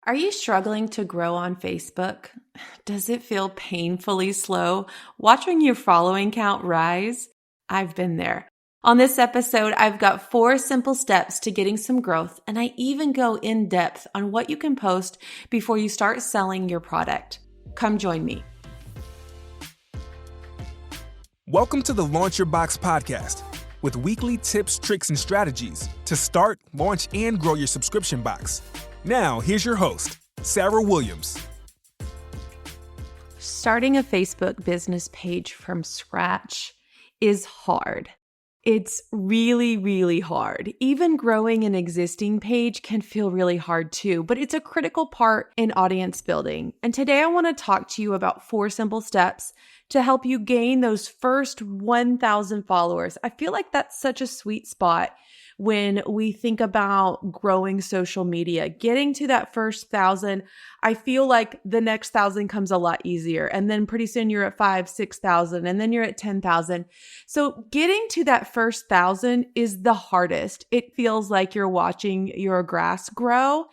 Are you struggling to grow on Facebook? Does it feel painfully slow watching your following count rise? I've been there. On this episode, I've got 4 simple steps to getting some growth, and I even go in depth on what you can post before you start selling your product. Come join me. Welcome to the Launch Your Box podcast with weekly tips, tricks, and strategies to start, launch, and grow your subscription box. Now, here's your host, Sarah Williams. Starting a Facebook business page from scratch is hard. It's really, really hard. Even growing an existing page can feel really hard too, but it's a critical part in audience building. And today I want to talk to you about 4 simple steps to help you gain those first 1,000 followers. I feel like that's such a sweet spot when we think about growing social media. Getting to that first 1,000, I feel like the next 1,000 comes a lot easier. And then pretty soon you're at 5,000, 6,000, and then you're at 10,000. So getting to that first 1,000 is the hardest. It feels like you're watching your grass grow.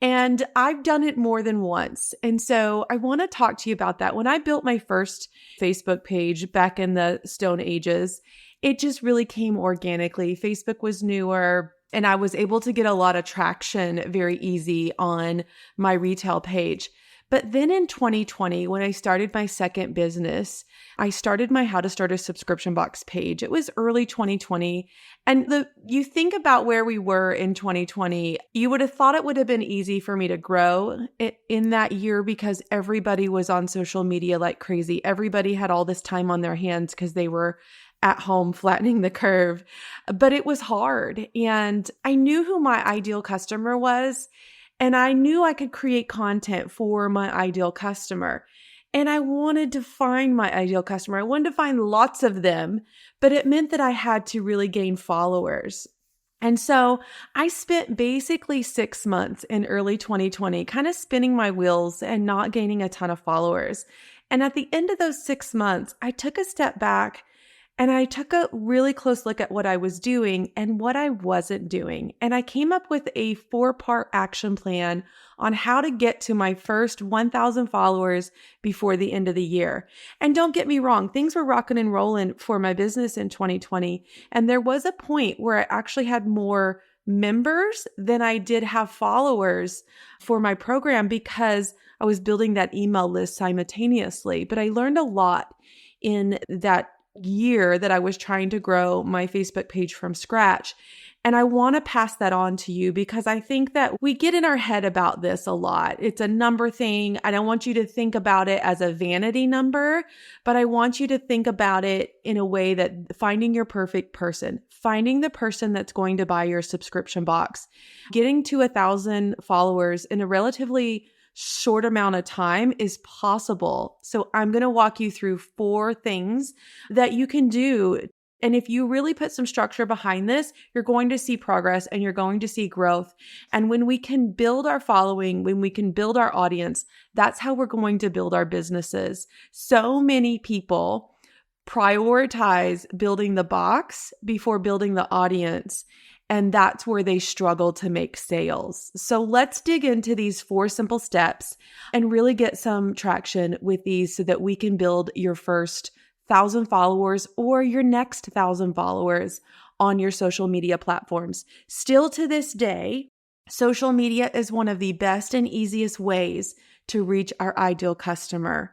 And I've done it more than once. And so I want to talk to you about that. When I built my first Facebook page back in the Stone Ages, it just really came organically. Facebook was newer, and I was able to get a lot of traction very easy on my retail page. But then in 2020, when I started my second business, I started my How to Start a Subscription Box page. It was early 2020. And you think about where we were in 2020, you would have thought it would have been easy for me to grow in that year because everybody was on social media like crazy. Everybody had all this time on their hands because they were at home flattening the curve, but it was hard. And I knew who my ideal customer was, and I knew I could create content for my ideal customer. And I wanted to find my ideal customer. I wanted to find lots of them, but it meant that I had to really gain followers. And so I spent basically 6 months in early 2020 kind of spinning my wheels and not gaining a ton of followers. And at the end of those 6 months, I took a step back and I took a really close look at what I was doing and what I wasn't doing. And I came up with a 4-part action plan on how to get to my first 1,000 followers before the end of the year. And don't get me wrong, things were rocking and rolling for my business in 2020. And there was a point where I actually had more members than I did have followers for my program because I was building that email list simultaneously. But I learned a lot in that year that I was trying to grow my Facebook page from scratch. And I want to pass that on to you because I think that we get in our head about this a lot. It's a number thing. I don't want you to think about it as a vanity number, but I want you to think about it in a way that finding your perfect person, finding the person that's going to buy your subscription box, getting to 1,000 followers in a relatively short amount of time is possible. So I'm going to walk you through 4 things that you can do. And if you really put some structure behind this, you're going to see progress and you're going to see growth. And when we can build our following, when we can build our audience, that's how we're going to build our businesses. So many people prioritize building the box before building the audience. And that's where they struggle to make sales. So let's dig into these 4 simple steps and really get some traction with these so that we can build your first 1,000 followers or your next 1,000 followers on your social media platforms. Still to this day, social media is one of the best and easiest ways to reach our ideal customer.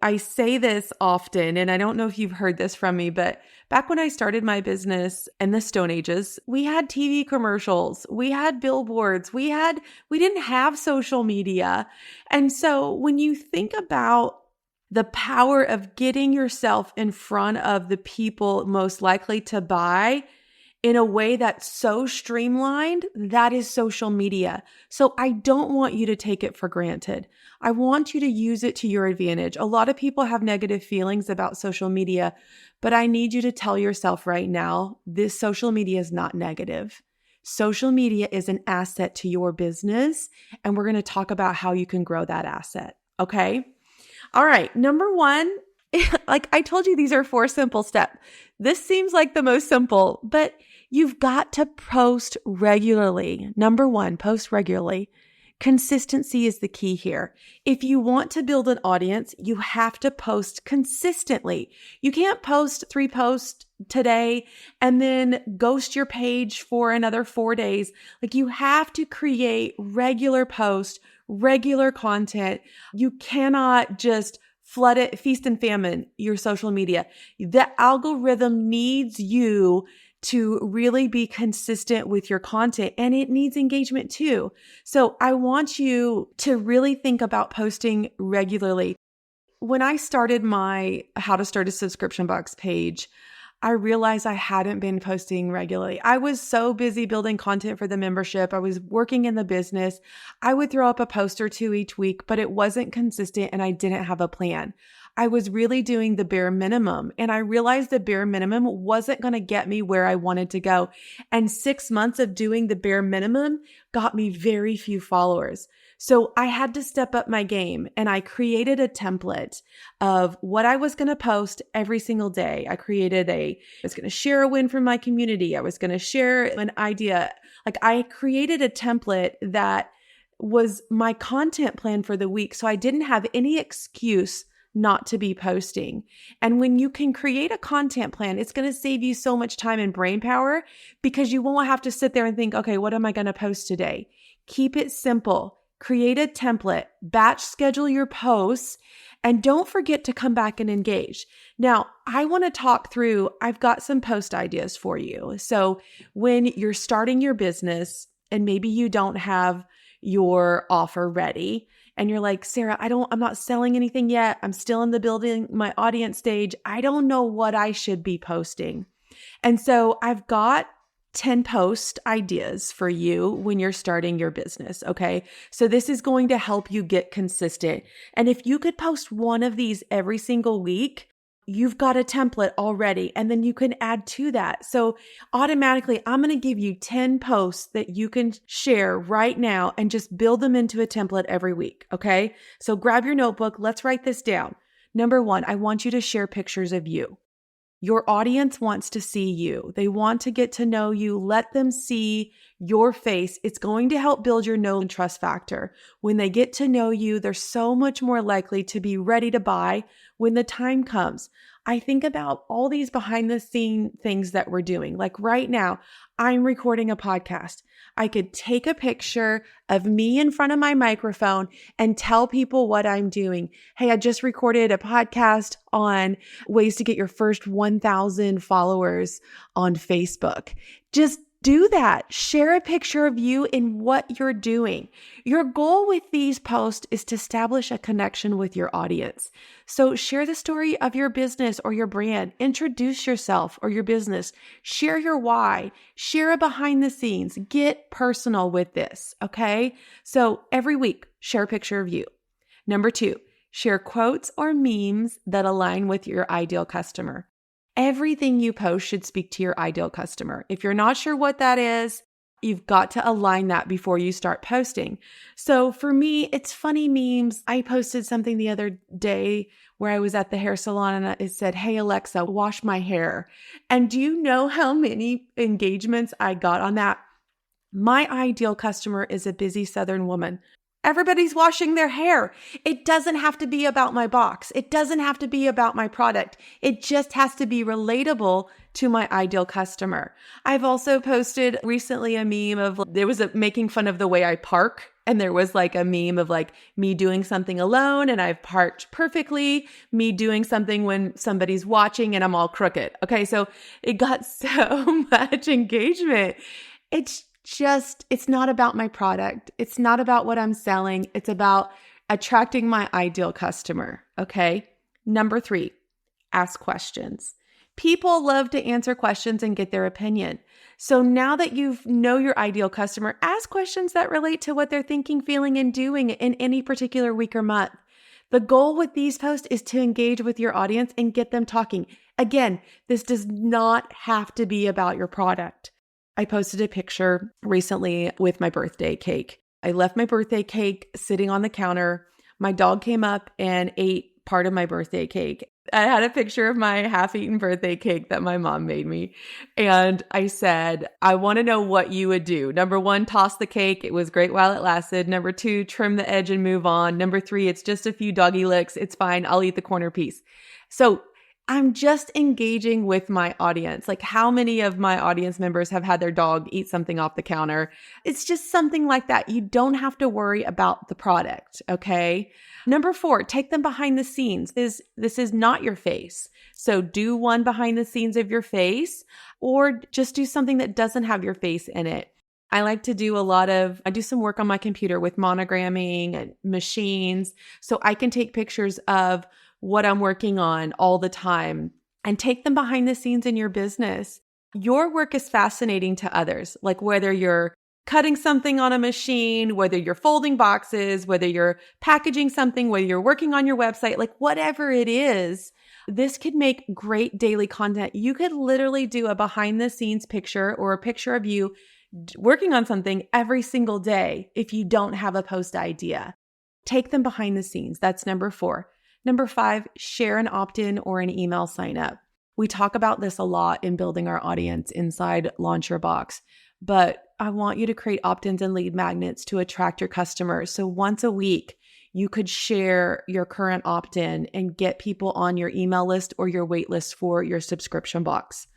I say this often, and I don't know if you've heard this from me, but back when I started my business in the Stone Ages, we had TV commercials, we had billboards, we didn't have social media. And so when you think about the power of getting yourself in front of the people most likely to buy in a way that's so streamlined, that is social media. So I don't want you to take it for granted. I want you to use it to your advantage. A lot of people have negative feelings about social media, but I need you to tell yourself right now, this social media is not negative. Social media is an asset to your business, and we're going to talk about how you can grow that asset. Okay? All right. Number 1, like I told you, these are 4 simple steps. This seems like the most simple, but you've got to post regularly. Number 1, post regularly. Consistency is the key here. If you want to build an audience, you have to post consistently. You can't post 3 posts today and then ghost your page for another 4 days. Like, you have to create regular posts, regular content. You cannot just flood it, feast and famine your social media. The algorithm needs you to really be consistent with your content, and it needs engagement too. So I want you to really think about posting regularly. When I started my How to Start a Subscription Box page, I realized I hadn't been posting regularly. I was so busy building content for the membership. I was working in the business. I would throw up a post or 2 each week, but it wasn't consistent and I didn't have a plan. I was really doing the bare minimum, and I realized the bare minimum wasn't going to get me where I wanted to go. And 6 months of doing the bare minimum got me very few followers. So I had to step up my game, and I created a template of what I was going to post every single day. I was going to share a win from my community. I was going to share an idea. Like, I created a template that was my content plan for the week. So I didn't have any excuse not to be posting. And when you can create a content plan, it's going to save you so much time and brain power, because you won't have to sit there and think, okay, what am I going to post today? Keep it simple. Create a template, batch schedule your posts, and don't forget to come back and engage. Now, I want to talk through, I've got some post ideas for you. So when you're starting your business and maybe you don't have your offer ready, and you're like, Sarah, I'm not selling anything yet. I'm still in the building my audience stage. I don't know what I should be posting. And so I've got 10 post ideas for you when you're starting your business. Okay. So this is going to help you get consistent. And if you could post one of these every single week, you've got a template already, and then you can add to that. So automatically, I'm going to give you 10 posts that you can share right now and just build them into a template every week. Okay. So grab your notebook. Let's write this down. Number 1, I want you to share pictures of you. Your audience wants to see you. They want to get to know you. Let them see your face. It's going to help build your know and trust factor. When they get to know you, they're so much more likely to be ready to buy when the time comes. I think about all these behind the scene things that we're doing. Like right now, I'm recording a podcast. I could take a picture of me in front of my microphone and tell people what I'm doing. Hey, I just recorded a podcast on ways to get your first 1,000 followers on Facebook. Just do that. Share a picture of you in what you're doing. Your goal with these posts is to establish a connection with your audience. So share the story of your business or your brand. Introduce yourself or your business. Share your why. Share a behind the scenes. Get personal with this, okay? So every week, share a picture of you. Number 2, share quotes or memes that align with your ideal customer. Everything you post should speak to your ideal customer. If you're not sure what that is, you've got to align that before you start posting. So for me, it's funny memes. I posted something the other day where I was at the hair salon and it said, "Hey Alexa, wash my hair." And do you know how many engagements I got on that? My ideal customer is a busy Southern woman. Everybody's washing their hair. It doesn't have to be about my box. It doesn't have to be about my product. It just has to be relatable to my ideal customer. I've also posted recently a meme of, there was making fun of the way I park. And there was like a meme of like me doing something alone and I've parked perfectly, me doing something when somebody's watching and I'm all crooked. Okay. So it got so much engagement. It's not about my product. It's not about what I'm selling. It's about attracting my ideal customer. Okay. Number 3, ask questions. People love to answer questions and get their opinion. So now that you know your ideal customer, ask questions that relate to what they're thinking, feeling, and doing in any particular week or month. The goal with these posts is to engage with your audience and get them talking. Again, this does not have to be about your product. I posted a picture recently with my birthday cake. I left my birthday cake sitting on the counter. My dog came up and ate part of my birthday cake. I had a picture of my half-eaten birthday cake that my mom made me. And I said, I want to know what you would do. Number 1, toss the cake. It was great while it lasted. Number 2, trim the edge and move on. Number 3, it's just a few doggy licks. It's fine. I'll eat the corner piece. So I'm just engaging with my audience. Like, how many of my audience members have had their dog eat something off the counter? It's just something like that. You don't have to worry about the product, okay? Number 4, take them behind the scenes. This is not your face. So do one behind the scenes of your face, or just do something that doesn't have your face in it. I like to do I do some work on my computer with monogramming and machines, so I can take pictures of what I'm working on all the time and take them behind the scenes in your business. Your work is fascinating to others, like whether you're cutting something on a machine, whether you're folding boxes, whether you're packaging something, whether you're working on your website, like whatever it is, this could make great daily content. You could literally do a behind the scenes picture or a picture of you working on something every single day if you don't have a post idea. Take them behind the scenes. That's number 4. Number 5, share an opt-in or an email sign up. We talk about this a lot in building our audience inside Launch Your Box, but I want you to create opt-ins and lead magnets to attract your customers. So once a week, you could share your current opt-in and get people on your email list or your wait list for your subscription box.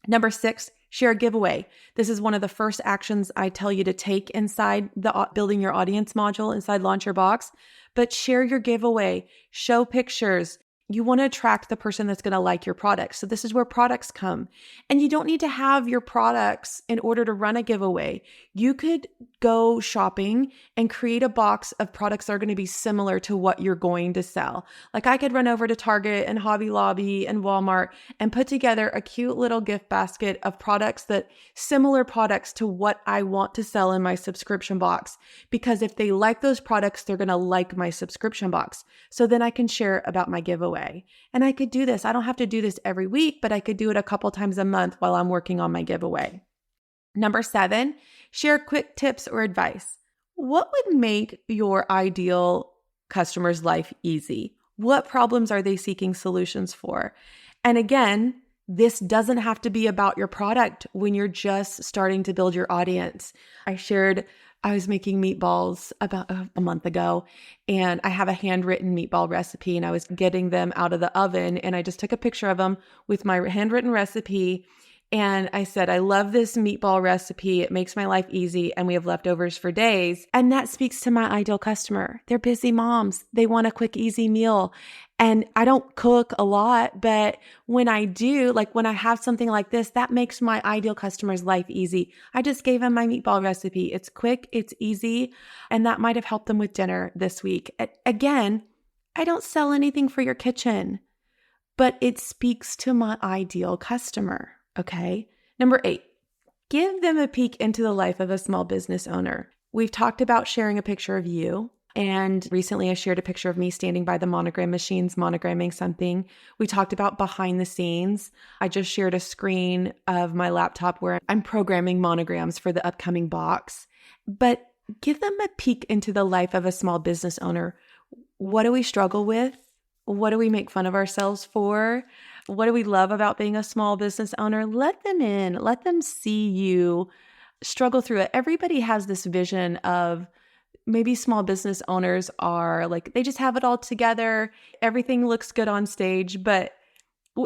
Number 6, share a giveaway. This is one of the first actions I tell you to take inside the building your audience module inside Launch Your Box. But share your giveaway, show pictures. You want to attract the person that's going to like your products. So this is where products come. And you don't need to have your products in order to run a giveaway. You could go shopping and create a box of products that are going to be similar to what you're going to sell. Like I could run over to Target and Hobby Lobby and Walmart and put together a cute little gift basket of similar products to what I want to sell in my subscription box. Because if they like those products, they're going to like my subscription box. So then I can share about my giveaway. And I could do this. I don't have to do this every week, but I could do it a couple times a month while I'm working on my giveaway. Number 7, share quick tips or advice. What would make your ideal customer's life easy? What problems are they seeking solutions for? And again, this doesn't have to be about your product when you're just starting to build your audience. I was making meatballs about a month ago, and I have a handwritten meatball recipe, and I was getting them out of the oven, and I just took a picture of them with my handwritten recipe. And I said, I love this meatball recipe. It makes my life easy, and we have leftovers for days. And that speaks to my ideal customer. They're busy moms. They want a quick, easy meal. And I don't cook a lot, but when I do, like when I have something like this, that makes my ideal customer's life easy. I just gave them my meatball recipe. It's quick, it's easy, and that might have helped them with dinner this week. Again, I don't sell anything for your kitchen, but it speaks to my ideal customer. Okay. Number 8, give them a peek into the life of a small business owner. We've talked about sharing a picture of you. And recently I shared a picture of me standing by the monogram machines, monogramming something. We talked about behind the scenes. I just shared a screen of my laptop where I'm programming monograms for the upcoming box. But give them a peek into the life of a small business owner. What do we struggle with? What do we make fun of ourselves for? What do we love about being a small business owner? Let them in. Let them see you struggle through it. Everybody has this vision of maybe small business owners are like, they just have it all together. Everything looks good on stage, but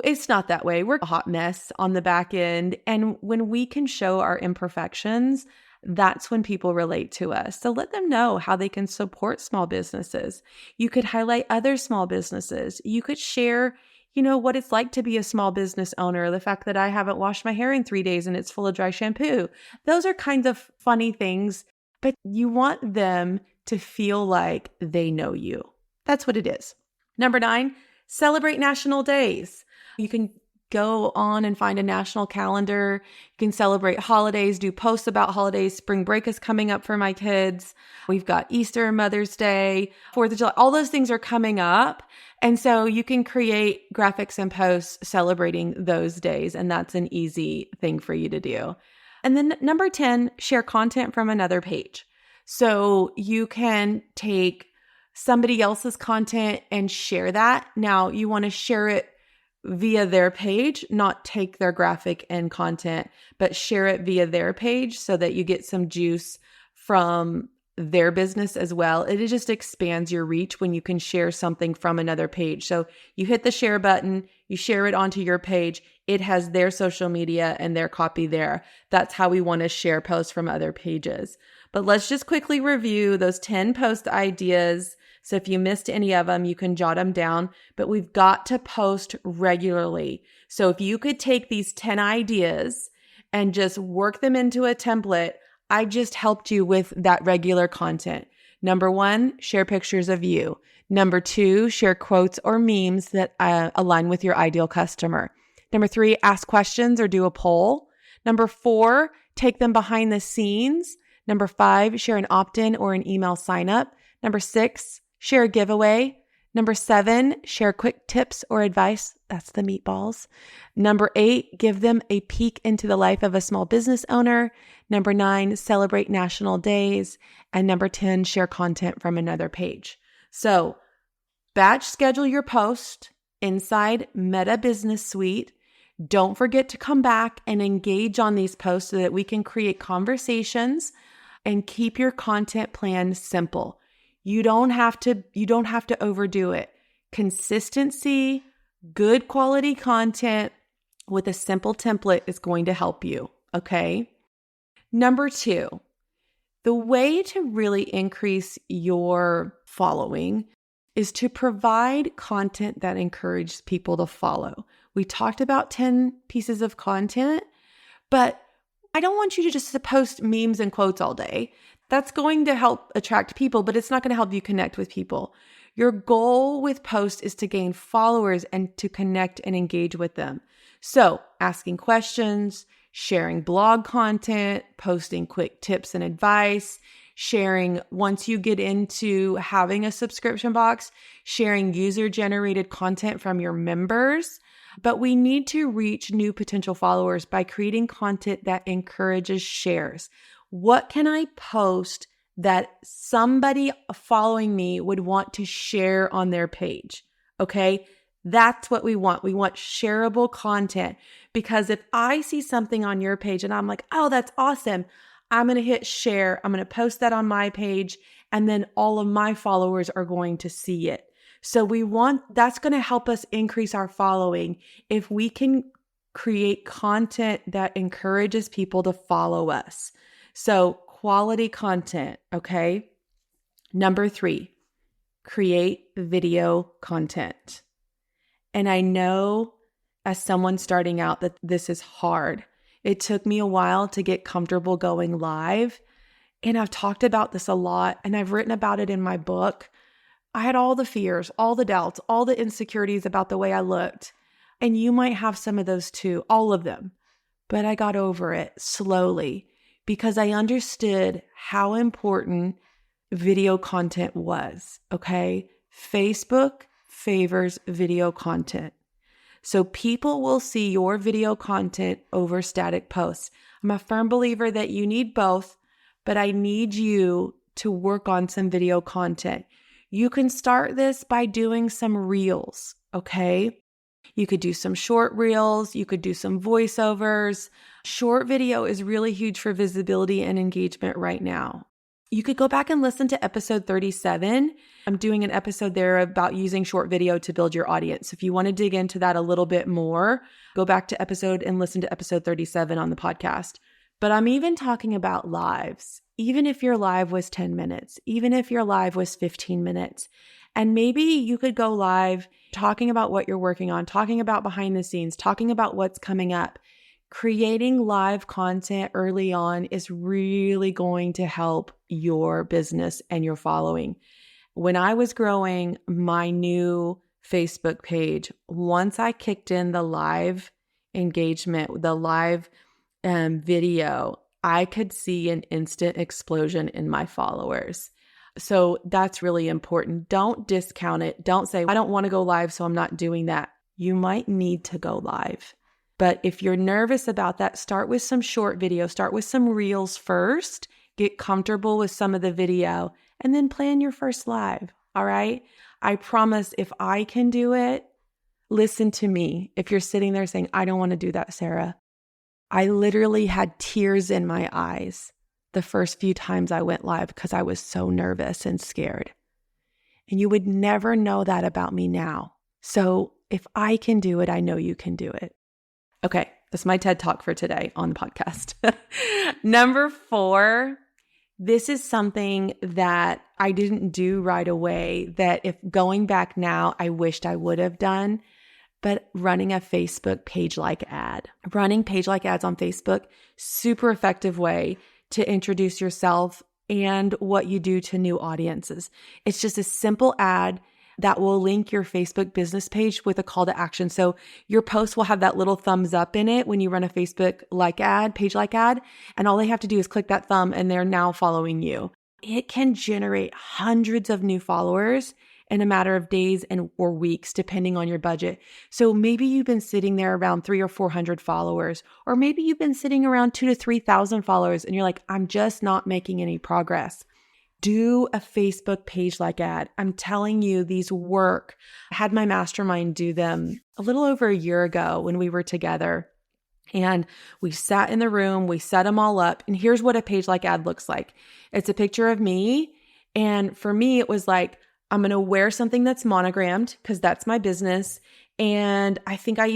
it's not that way. We're a hot mess on the back end. And when we can show our imperfections, that's when people relate to us. So let them know how they can support small businesses. You could highlight other small businesses. You could share what it's like to be a small business owner, the fact that I haven't washed my hair in 3 days and it's full of dry shampoo. Those are kinds of funny things, but you want them to feel like they know you. That's what it is. Number 9, celebrate national days. You can go on and find a national calendar. You can celebrate holidays, do posts about holidays. Spring break is coming up for my kids. We've got Easter, Mother's Day, 4th of July. All those things are coming up. And so you can create graphics and posts celebrating those days. And that's an easy thing for you to do. And then number 10, share content from another page. So you can take somebody else's content and share that. Now, you want to share it via their page, not take their graphic and content, but share it via their page so that you get some juice from their business as well. It just expands your reach when you can share something from another page. So you hit the share button, you share it onto your page, it has their social media and their copy there. That's how we want to share posts from other pages. But let's just quickly review those 10 post ideas. So if you missed any of them, you can jot them down, but we've got to post regularly. So if you could take these 10 ideas and just work them into a template, I just helped you with that regular content. Number 1, share pictures of you. Number 2, share quotes or memes that align with your ideal customer. Number 3, ask questions or do a poll. Number 4, take them behind the scenes. Number 5, share an opt-in or an email sign up. Number 6, share a giveaway. Number 7, share quick tips or advice. That's the meatballs. Number 8, give them a peek into the life of a small business owner. Number 9, celebrate national days. And number 10, share content from another page. So batch schedule your post inside Meta Business Suite. Don't forget to come back and engage on these posts so that we can create conversations and keep your content plan simple. You don't have to overdo it. Consistency, good quality content with a simple template is going to help you, okay? Number 2, the way to really increase your following is to provide content that encourages people to follow. We talked about 10 pieces of content, but I don't want you to just post memes and quotes all day. That's going to help attract people, but it's not going to help you connect with people. Your goal with posts is to gain followers and to connect and engage with them. So asking questions, sharing blog content, posting quick tips and advice, sharing once you get into having a subscription box, sharing user-generated content from your members. But we need to reach new potential followers by creating content that encourages shares. What can I post that somebody following me would want to share on their page? Okay, that's what we want. We want shareable content, because if I see something on your page and I'm like, oh, that's awesome, I'm going to hit share. I'm going to post that on my page, and then all of my followers are going to see it. So that's going to help us increase our following if we can create content that encourages people to follow us. So quality content, okay? Number 3, create video content. And I know as someone starting out that this is hard. It took me a while to get comfortable going live. And I've talked about this a lot, and I've written about it in my book. I had all the fears, all the doubts, all the insecurities about the way I looked. And you might have some of those too, all of them. But I got over it slowly because I understood how important video content was, okay? Facebook favors video content. So people will see your video content over static posts. I'm a firm believer that you need both, but I need you to work on some video content. You can start this by doing some reels, okay? You could do some short reels. You could do some voiceovers. Short video is really huge for visibility and engagement right now. You could go back and listen to episode 37. I'm doing an episode there about using short video to build your audience. If you want to dig into that a little bit more, go back to episode and listen to episode 37 on the podcast. But I'm even talking about lives. Even if your live was 10 minutes, even if your live was 15 minutes, and maybe you could go live talking about what you're working on, talking about behind the scenes, talking about what's coming up. Creating live content early on is really going to help your business and your following. When I was growing my new Facebook page, once I kicked in the live engagement, the live video, I could see an instant explosion in my followers. So that's really important. Don't discount it. Don't say, I don't want to go live, so I'm not doing that. You might need to go live. But if you're nervous about that, start with some short video. Start with some reels first. Get comfortable with some of the video, and then plan your first live. All right. I promise if I can do it, listen to me. If you're sitting there saying, I don't want to do that, Sarah, I literally had tears in my eyes the first few times I went live because I was so nervous and scared. And you would never know that about me now. So if I can do it, I know you can do it. Okay, that's my TED Talk for today on the podcast. Number 4, this is something that I didn't do right away, that if going back now, I wished I would have done, but running a Facebook page-like ad. Running page-like ads on Facebook, super effective way to introduce yourself and what you do to new audiences. It's just a simple ad that will link your Facebook business page with a call to action. So your post will have that little thumbs up in it when you run a Facebook like ad, page like ad, and all they have to do is click that thumb and they're now following you. It can generate hundreds of new followers in a matter of days or weeks, depending on your budget. So maybe you've been sitting there around 300 or 400 followers, or maybe you've been sitting around 2,000 to 3,000 followers and you're like, I'm just not making any progress. Do a Facebook page like ad. I'm telling you, these work. I had my mastermind do them a little over a year ago when we were together. And we sat in the room, we set them all up. And here's what a page like ad looks like. It's a picture of me. And for me, it was like, I'm going to wear something that's monogrammed because that's my business. And I think I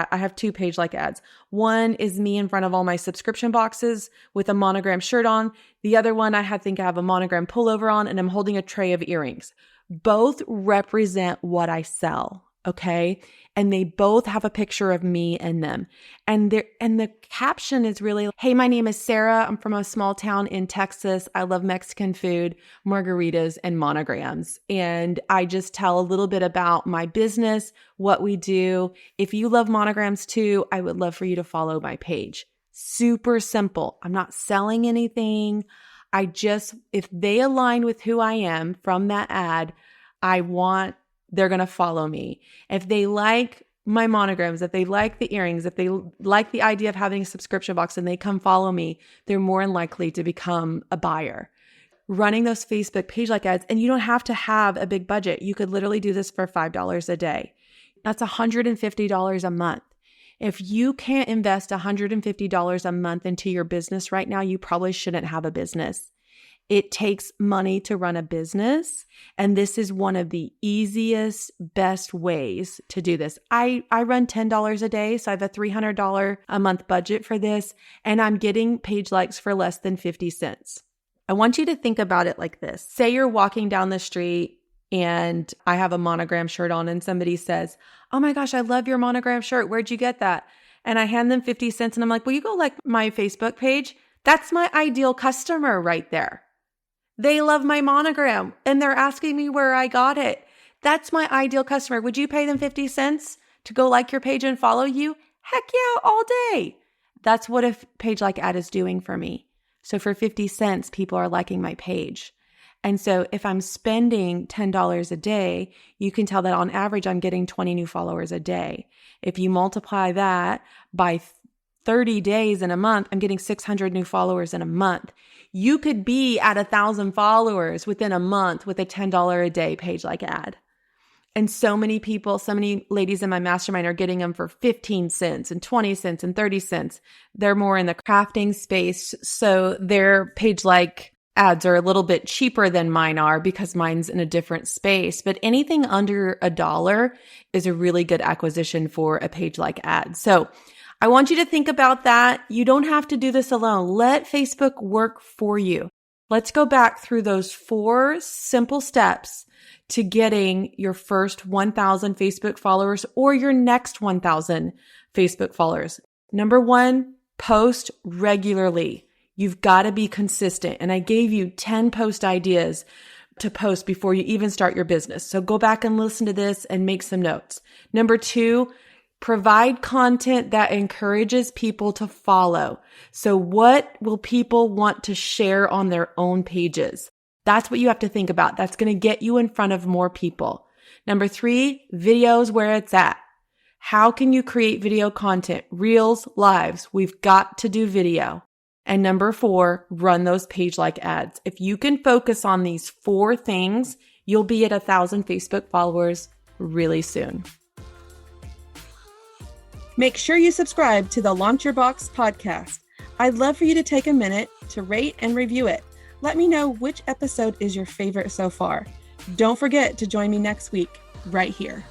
have 2 page like ads. One is me in front of all my subscription boxes with a monogram shirt on. The other one, I have a monogram pullover on and I'm holding a tray of earrings. Both represent what I sell. Okay. And they both have a picture of me in them. And the caption is really, hey, my name is Sarah. I'm from a small town in Texas. I love Mexican food, margaritas, and monograms. And I just tell a little bit about my business, what we do. If you love monograms too, I would love for you to follow my page. Super simple. I'm not selling anything. If they align with who I am from that ad, they're going to follow me. If they like my monograms, if they like the earrings, if they like the idea of having a subscription box and they come follow me, they're more than likely to become a buyer. Running those Facebook page like ads, and you don't have to have a big budget. You could literally do this for $5 a day. That's $150 a month. If you can't invest $150 a month into your business right now, you probably shouldn't have a business. It takes money to run a business, and this is one of the easiest, best ways to do this. I run $10 a day, so I have a $300 a month budget for this, and I'm getting page likes for less than 50 cents. I want you to think about it like this. Say you're walking down the street and I have a monogram shirt on and somebody says, oh my gosh, I love your monogram shirt. Where'd you get that? And I hand them 50 cents and I'm like, will you go like my Facebook page? That's my ideal customer right there. They love my monogram and they're asking me where I got it. That's my ideal customer. Would you pay them 50 cents to go like your page and follow you? Heck yeah, all day. That's what a page like ad is doing for me. So for 50 cents, people are liking my page. And so if I'm spending $10 a day, you can tell that on average, I'm getting 20 new followers a day. If you multiply that by 30 days in a month, I'm getting 600 new followers in a month. You could be at 1,000 followers within a month with a $10 a day page like ad. And so many people, so many ladies in my mastermind are getting them for 15 cents and 20 cents and 30 cents. They're more in the crafting space. So their page like ads are a little bit cheaper than mine are because mine's in a different space. But anything under $1 is a really good acquisition for a page like ad. So I want you to think about that. You don't have to do this alone. Let Facebook work for you. Let's go back through those 4 simple steps to getting your first 1,000 Facebook followers or your next 1,000 Facebook followers. Number 1, post regularly. You've got to be consistent. And I gave you 10 post ideas to post before you even start your business. So go back and listen to this and make some notes. Number 2, provide content that encourages people to follow. So what will people want to share on their own pages? That's what you have to think about. That's going to get you in front of more people. Number 3, videos where it's at. How can you create video content? Reels, lives. We've got to do video. And number 4, run those page like ads. If you can focus on these 4 things, You'll be at 1,000 Facebook followers really soon. Make sure you subscribe to the Launch Your Box podcast. I'd love for you to take a minute to rate and review it. Let me know which episode is your favorite so far. Don't forget to join me next week, right here.